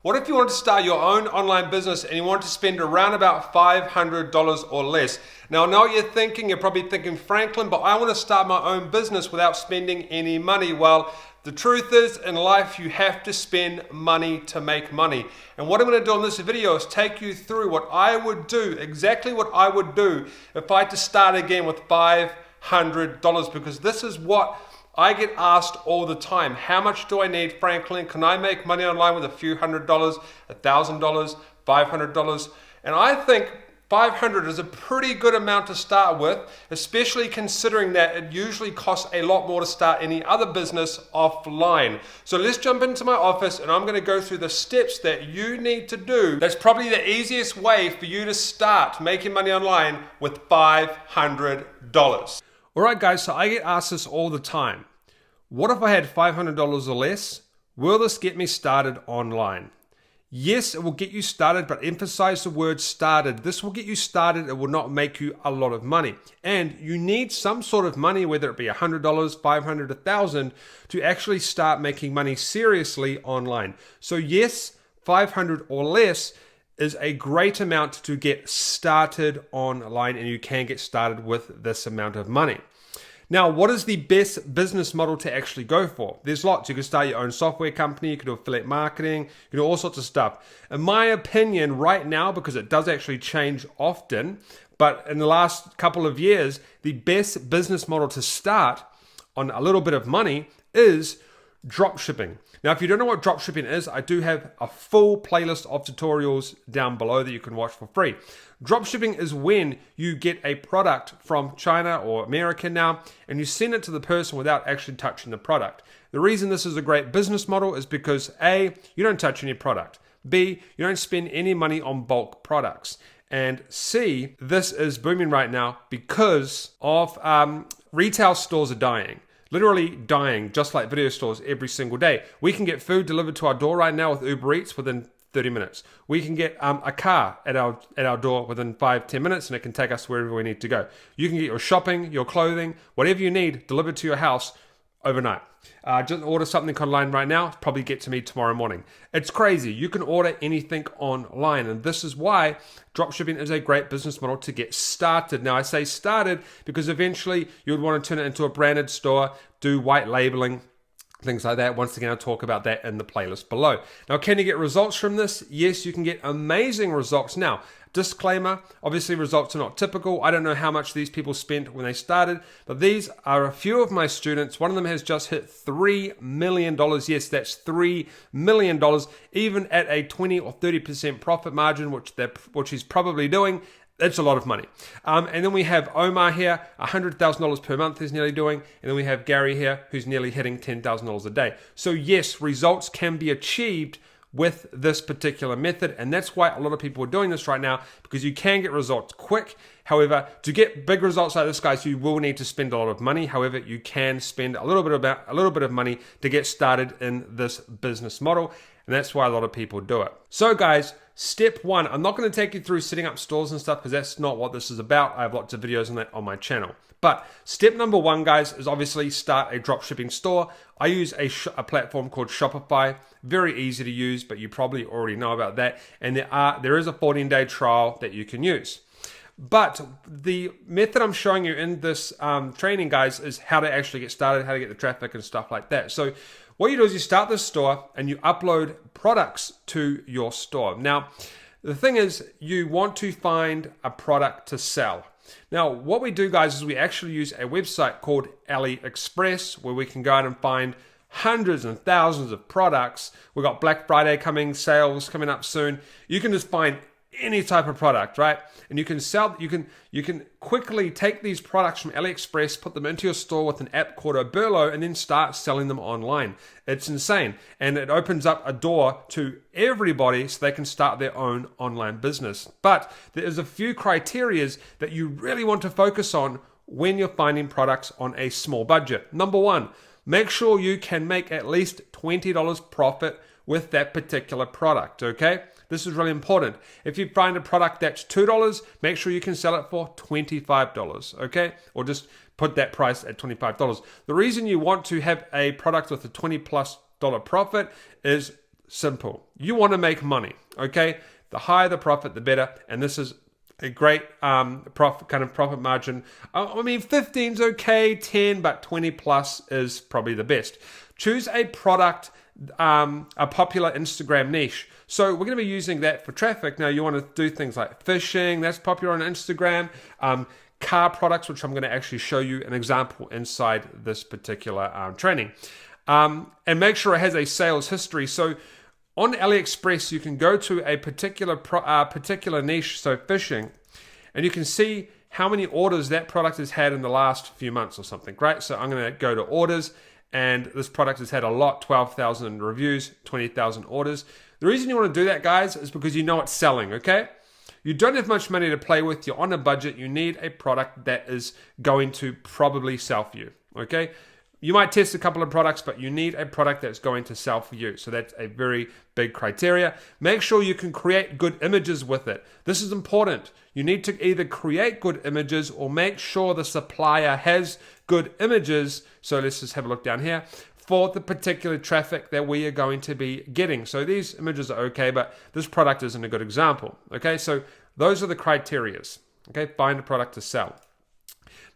What if you want to start your own online business and you want to spend around about $500 or less? Now I know what you're thinking, you're probably thinking, Franklin, but I want to start my own business without spending any money. Well, the truth is, in life you have to spend money to make money. And what I'm going to do in this video is take you through what I would do, exactly what I would do if I had to start again with $500, because this is what I get asked all the time. How much do I need, Franklin? Can I make money online with a few $100, $1,000, $500? And I think 500 is a pretty good amount to start with, especially considering that it usually costs a lot more to start any other business offline. So let's jump into my office and I'm going to go through the steps that you need to do. That's probably the easiest way for you to start making money online with $500. Alright guys, so I get asked this all the time. What if I had $500 or less? Will this get me started online? Yes, it will get you started, but emphasize the word started. This will get you started. It will not make you a lot of money. And you need some sort of money, whether it be $100, $500, $1,000, to actually start making money seriously online. So yes, 500 or less is a great amount to get started online, and you can get started with this amount of money. Now, what is the best business model to actually go for? There's lots. You can start your own software company, you can do affiliate marketing, you can do all sorts of stuff. In my opinion, right now, because it does actually change often, but in the last couple of years, the best business model to start on a little bit of money is dropshipping. Now, if you don't know what dropshipping is, I do have a full playlist of tutorials down below that you can watch for free. Dropshipping is when you get a product from China or America now, and you send it to the person without actually touching the product. The reason this is a great business model is because A, you don't touch any product. B, you don't spend any money on bulk products. And C, this is booming right now because of retail stores are dying. Literally dying, just like video stores every single day. We can get food delivered to our door right now with Uber Eats within 30 minutes. We can get a car at our door within 5-10 minutes, and it can take us wherever we need to go. You can get your shopping, your clothing, whatever you need delivered to your house overnight. Just order something online right now, probably get to me tomorrow morning. It's crazy. You can order anything online, and this is why dropshipping is a great business model to get started. Now, I say started because eventually you would want to turn it into a branded store, do white labeling, things like that. Once again, I'll talk about that in the playlist below. Now, can you get results from this? Yes, you can get amazing results. Now, disclaimer, obviously results are not typical. I don't know how much these people spent when they started, but these are a few of my students. One of them has just hit $3 million. Yes, that's $3 million, even at a 20 or 30% profit margin, which he's probably doing. That's a lot of money. And then we have Omar here, $100,000 per month he's nearly doing. And then we have Gary here, who's nearly hitting $10,000 a day. So yes, results can be achieved with this particular method. And that's why a lot of people are doing this right now, because you can get results quick. However, to get big results like this, guys, you will need to spend a lot of money. However, you can spend a little bit of money to get started in this business model. And that's why a lot of people do it. So guys, step one, I'm not going to take you through setting up stores and stuff because that's not what this is about. I have lots of videos on that on my channel. But step number one, guys, is obviously start a dropshipping store. I use a platform called Shopify. Very easy to use, but you probably already know about that. And there is a 14-day trial that you can use. But the method I'm showing you in this training, guys, is how to actually get started, how to get the traffic and stuff like that. So what you do is you start this store and you upload products to your store. Now, the thing is, you want to find a product to sell. Now, what we do, guys, is we actually use a website called AliExpress where we can go out and find hundreds and thousands of products. We've got Black Friday coming, sales coming up soon. You can just find any type of product, right? And you can sell, you can quickly take these products from AliExpress, put them into your store with an app called Oberlo, and then start selling them online. It's insane. And it opens up a door to everybody so they can start their own online business. But there's a few criterias that you really want to focus on when you're finding products on a small budget. Number one, make sure you can make at least $20 profit with that particular product, okay? This is really important. If you find a product that's $2, make sure you can sell it for $25, okay? Or just put that price at $25. The reason you want to have a product with a $20+ profit is simple. You want to make money, okay? The higher the profit, the better. And this is a great profit margin. I mean, 15's okay, 10, but 20 plus is probably the best. Choose a product, a popular Instagram niche. So we're going to be using that for traffic. Now you want to do things like fishing, that's popular on Instagram. Car products, which I'm going to actually show you an example inside this particular training. And make sure it has a sales history. So on AliExpress, you can go to a particular niche, so fishing, and you can see how many orders that product has had in the last few months or something, right? So I'm going to go to orders, and this product has had a lot, 12,000 reviews, 20,000 orders. The reason you want to do that, guys, is because you know it's selling, okay? You don't have much money to play with. You're on a budget. You need a product that is going to probably sell for you, okay? You might test a couple of products, but you need a product that's going to sell for you. So that's a very big criteria. Make sure you can create good images with it. This is important. You need to either create good images or make sure the supplier has good images. So let's just have a look down here for the particular traffic that we are going to be getting. So these images are okay, but this product isn't a good example. Okay, so those are the criterias. Okay, find a product to sell.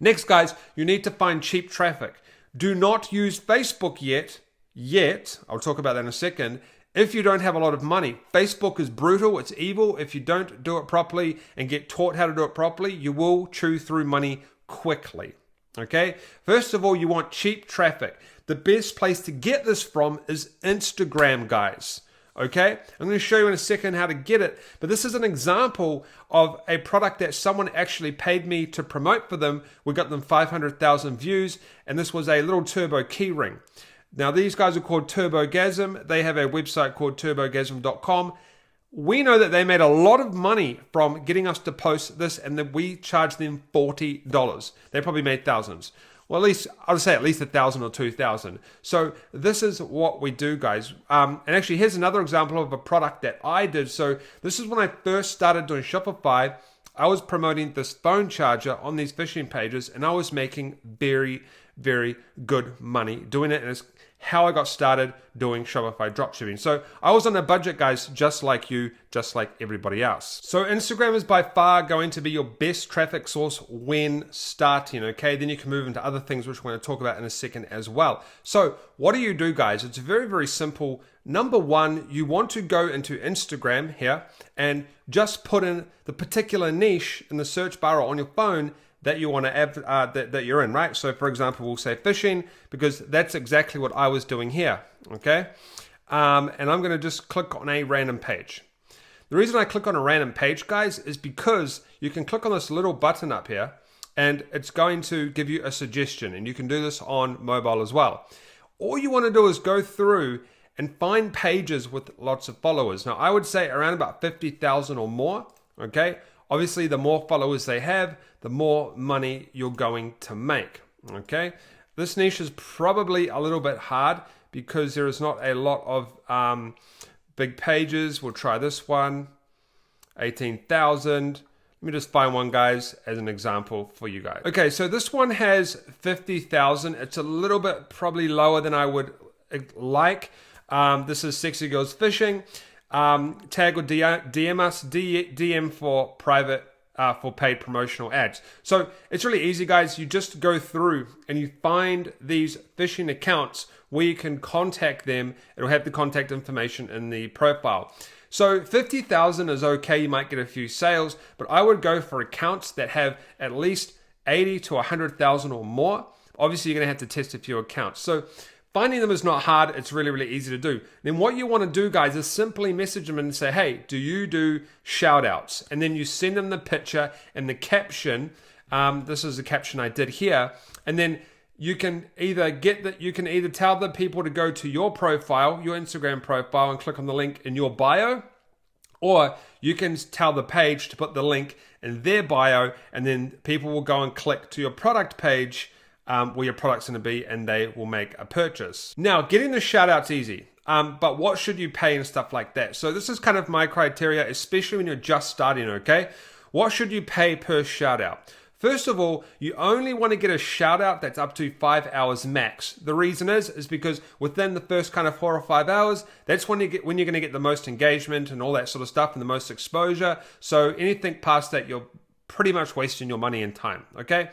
Next, guys, you need to find cheap traffic. Do not use Facebook yet. I'll talk about that in a second. If you don't have a lot of money, Facebook is brutal. It's evil. If you don't do it properly and get taught how to do it properly, you will chew through money quickly. Okay. First of all, you want cheap traffic. The best place to get this from is Instagram, guys. Okay, I'm going to show you in a second how to get it, but this is an example of a product that someone actually paid me to promote for them. We got them 500,000 views, and this was a little turbo keyring. Now, these guys are called TurboGasm. They have a website called turbogasm.com. We know that they made a lot of money from getting us to post this, and then we charged them $40. They probably made thousands. Well, at least, I would say at least 1,000 or 2,000. So this is what we do, guys. And actually, here's another example of a product that I did. So this is when I first started doing Shopify. I was promoting this phone charger on these fishing pages, and I was making very, very good money doing it. And it's how I got started doing Shopify dropshipping. So I was on a budget, guys, just like you, just like everybody else. So Instagram is by far going to be your best traffic source when starting, okay? Then you can move into other things, which we're going to talk about in a second as well. So what do, guys? It's very, very simple. Number one, you want to go into Instagram here and just put in the particular niche in the search bar or on your phone that you want to that you're in, right? So for example, we'll say fishing, because that's exactly what I was doing here, okay? And I'm going to just click on a random page. The reason I click on a random page, guys, is because you can click on this little button up here, and it's going to give you a suggestion, and you can do this on mobile as well. All you want to do is go through and find pages with lots of followers. Now, I would say around about 50,000 or more, okay? Obviously, the more followers they have, the more money you're going to make, okay? This niche is probably a little bit hard because there is not a lot of big pages. We'll try this one, 18,000. Let me just find one, guys, as an example for you guys. Okay, so this one has 50,000. It's a little bit probably lower than I would like. This is Sexy Girls Fishing. Tag or DM us, DM for private, for paid promotional ads. So it's really easy, guys. You just go through and you find these fishing accounts where you can contact them. It'll have the contact information in the profile. So 50,000 is okay. You might get a few sales, but I would go for accounts that have at least 80 to 100,000 or more. Obviously, you're going to have to test a few accounts. So finding them is not hard. It's really, really easy to do. Then what you want to do, guys, is simply message them and say, hey, do you do shout outs? And then you send them the picture and the caption. This is the caption I did here. And then you can either tell the people to go to your profile, your Instagram profile, and click on the link in your bio, or you can tell the page to put the link in their bio, and then people will go and click to your product page where your product's going to be, and they will make a purchase. Now, getting the shout out's easy, but what should you pay and stuff like that? So this is kind of my criteria, especially when you're just starting, okay? What should you pay per shout out? First of all, you only want to get a shout out that's up to 5 hours max. The reason is because within the first kind of 4 or 5 hours, that's when you're going to get the most engagement and all that sort of stuff and the most exposure. So anything past that, you're pretty much wasting your money and time, okay?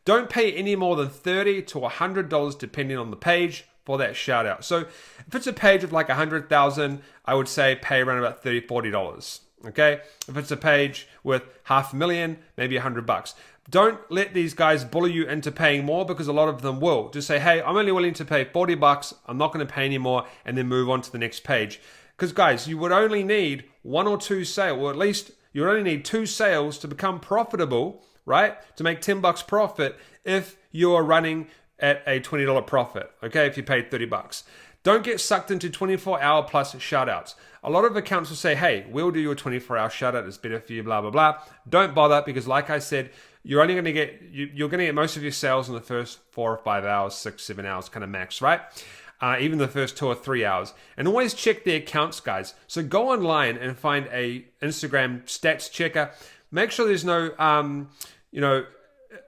Don't pay any more than $30 to $100 depending on the page for that shout out. So if it's a page with like 100,000, I would say pay around about $30, $40. Okay. If it's a page with 500,000, maybe $100. Don't let these guys bully you into paying more, because a lot of them will. Just say, hey, I'm only willing to pay $40. I'm not going to pay any more, and then move on to the next page. Because guys, you would only need 1 or 2 sales, or at least you would only need 2 sales to become profitable, right? To make $10 profit if you're running at a $20 profit, okay, if you paid $30. Don't get sucked into 24-hour plus shoutouts. A lot of accounts will say, hey, we'll do you a 24-hour shoutout, it's better for you, blah, blah, blah. Don't bother, because like I said, you're only going to get, you're going to get most of your sales in the first 4 or 5 hours, 6, 7 hours kind of max, right? Even the first 2 or 3 hours. And always check the accounts, guys. So go online and find a Instagram stats checker. Make sure there's no,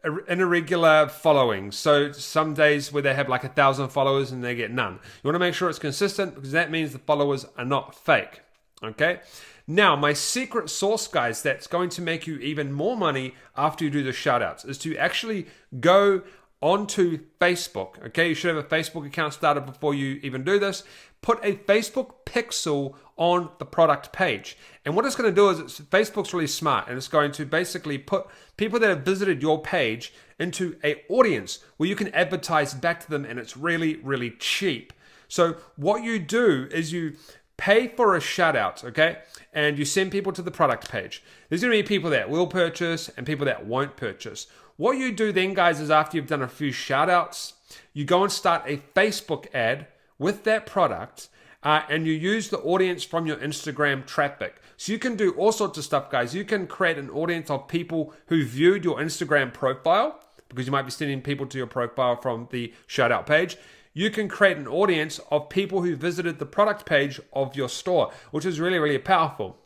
an irregular following. So some days where they have like 1,000 followers and they get none. You want to make sure it's consistent, because that means the followers are not fake. Okay. Now, my secret sauce, guys, that's going to make you even more money after you do the shoutouts is to actually go onto Facebook. Okay. You should have a Facebook account started before you even do this. Put a Facebook pixel on the product page. And what it's going to do is, Facebook's really smart, and it's going to basically put people that have visited your page into an audience where you can advertise back to them, and it's really, really cheap. So what you do is you pay for a shout out, okay? And you send people to the product page. There's going to be people that will purchase and people that won't purchase. What you do then, guys, is after you've done a few shout outs, you go and start a Facebook ad with that product, and you use the audience from your Instagram traffic. So you can do all sorts of stuff, guys. You can create an audience of people who viewed your Instagram profile, because you might be sending people to your profile from the shout out page. You can create an audience of people who visited the product page of your store, which is really, really powerful.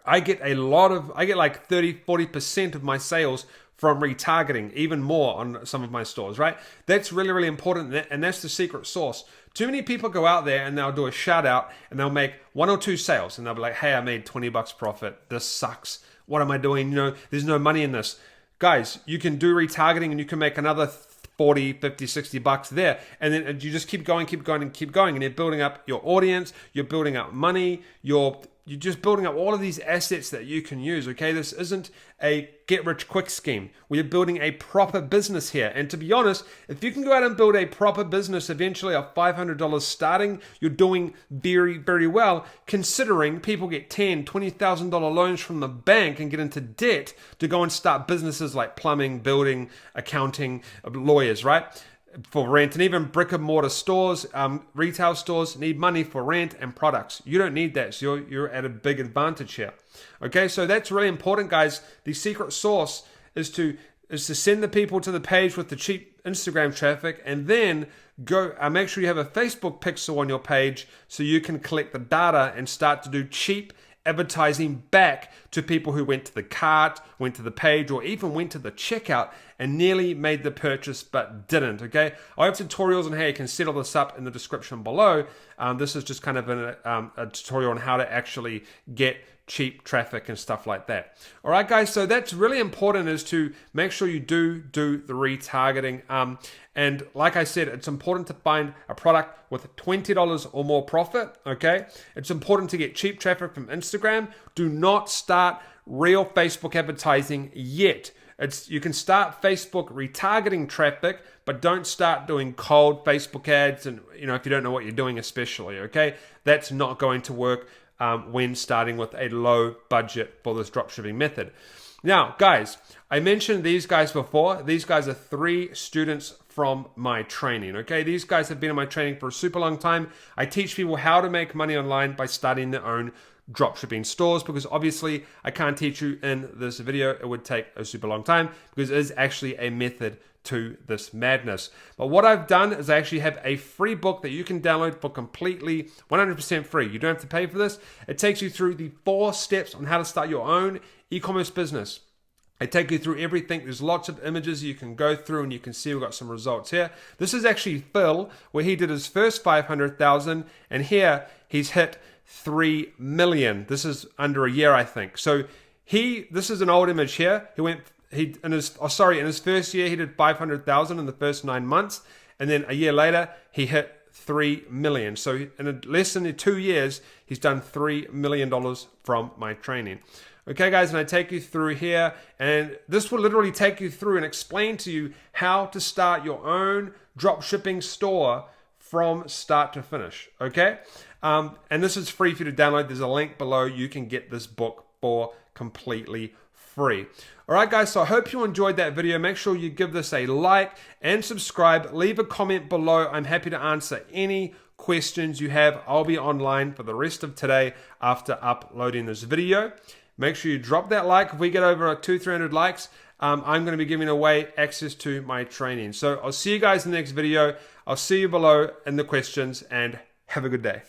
I get like 30-40% of my sales from retargeting, even more on some of my stores, right? That's really, really important, and that's the secret sauce. Too many people go out there and they'll do a shout out and they'll make 1 or 2 sales, and they'll be like, hey, I made $20 profit. This sucks. What am I doing? There's no money in this. Guys, you can do retargeting and you can make another 40, 50, 60 bucks there. And then you just keep going. And you're building up your audience. You're building up money. You're just building up all of these assets that you can use, okay? This isn't a get-rich-quick scheme. We're building a proper business here. And to be honest, if you can go out and build a proper business eventually of $500 starting, you're doing very, very well, considering people get $10,000, $20,000 loans from the bank and get into debt to go and start businesses like plumbing, building, accounting, lawyers, right? For rent. And even brick and mortar stores, retail stores need money for rent and products. You don't need that, so you're at a big advantage here. Okay, so that's really important, guys. The secret sauce is to send the people to the page with the cheap Instagram traffic, and then go make sure you have a Facebook pixel on your page so you can collect the data and start to do cheap advertising back to people who went to the cart, went to the page, or even went to the checkout and nearly made the purchase but didn't, okay? I have tutorials on how you can set all this up in the description below. This is just kind of a tutorial on how to actually get cheap traffic and stuff like that. All right, guys, so that's really important, is to make sure you do the retargeting. And like I said, it's important to find a product with $20 or more profit, okay? It's important to get cheap traffic from Instagram. Do not start real Facebook advertising yet. You can start Facebook retargeting traffic, but don't start doing cold Facebook ads, and if you don't know what you're doing especially, okay? That's not going to work when starting with a low budget for this dropshipping method. Now, guys, I mentioned these guys before. These guys are 3 students from my training, okay? These guys have been in my training for a super long time. I teach people how to make money online by starting their own dropshipping stores, because obviously I can't teach you in this video. It would take a super long time, because it is actually a method to this madness. But what I've done is I actually have a free book that you can download for completely 100% free. You don't have to pay for this. It takes you through the 4 steps on how to start your own e-commerce business. I take you through everything. There's lots of images you can go through and you can see we've got some results here. This is actually Phil, where he did his first 500,000, and here he's hit 3 million. This is under a year, I think. So this is an old image here. In his first year, he did 500,000 in the first 9 months. And then a year later, he hit 3 million. So in less than 2 years, he's done $3 million from my training. Okay, guys, and I take you through here, and this will literally take you through and explain to you how to start your own drop shipping store from start to finish. Okay, and this is free for you to download. There's a link below. You can get this book for completely free. All right, guys, so I hope you enjoyed that video. Make sure you give this a like and subscribe. Leave a comment below. I'm happy to answer any questions you have. I'll be online for the rest of today after uploading this video. Make sure you drop that like. If we get over 200-300 likes, I'm going to be giving away access to my training. So I'll see you guys in the next video. I'll see you below in the questions, and have a good day.